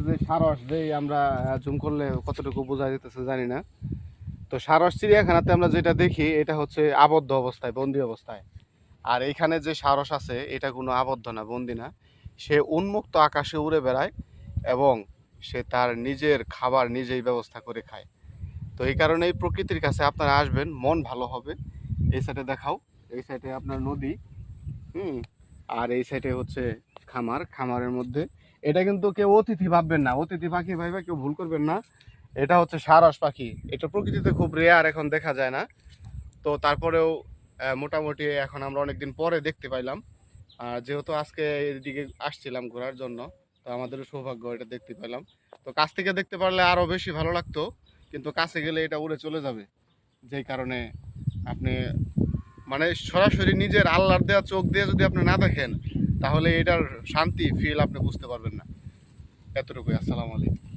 যে সারস যে আমরা জুম করলে কতটুকু বোঝা যেতেছে জানি না। তো সারস চিড়িয়াখানাতে আমরা যেটা দেখি এটা হচ্ছে আবদ্ধ অবস্থায়, বন্দি অবস্থায়। আর এইখানে যে সারস আছে এটা কোনো আবদ্ধ না, বন্দি না। সে উন্মুক্ত আকাশে উড়ে বেড়ায় এবং সে তার নিজের খাবার নিজেই ব্যবস্থা করে খায়। তো এই কারণে এই প্রকৃতির কাছে আপনারা আসবেন, মন ভালো হবে। এই সাইডে দেখাও, এই সাইডে আপনার নদী, আর এই সাইডে হচ্ছে খামার, খামারের মধ্যে এটা কিন্তু কেউ অতিথি ভাববেন না, অতিথি পাখি ভাইবা কেউ ভুল করবেন না। এটা হচ্ছে সারস পাখি, এটা প্রকৃতিতে খুব রেয়ার, এখন দেখা যায় না। তো তারপরেও মোটামুটি এখন আমরা অনেকদিন পরে দেখতে পাইলাম। আর যেহেতু আজকে এদিকে আসছিলাম ঘোরার জন্য, তো আমাদেরও সৌভাগ্য এটা দেখতে পেলাম। তো কাছ থেকে দেখতে পারলে আরও বেশি ভালো লাগতো, কিন্তু কাছে গেলে এটা উড়ে চলে যাবে। যেই কারণে আপনি মানে সরাসরি নিজের আল্লাহর দেওয়া চোখ দিয়ে যদি আপনি না দেখেন, তাহলে এটার শান্তি ফিল আপনি বুঝতে পারবেন না। এতটুকুই। আসসালামু আলাইকুম।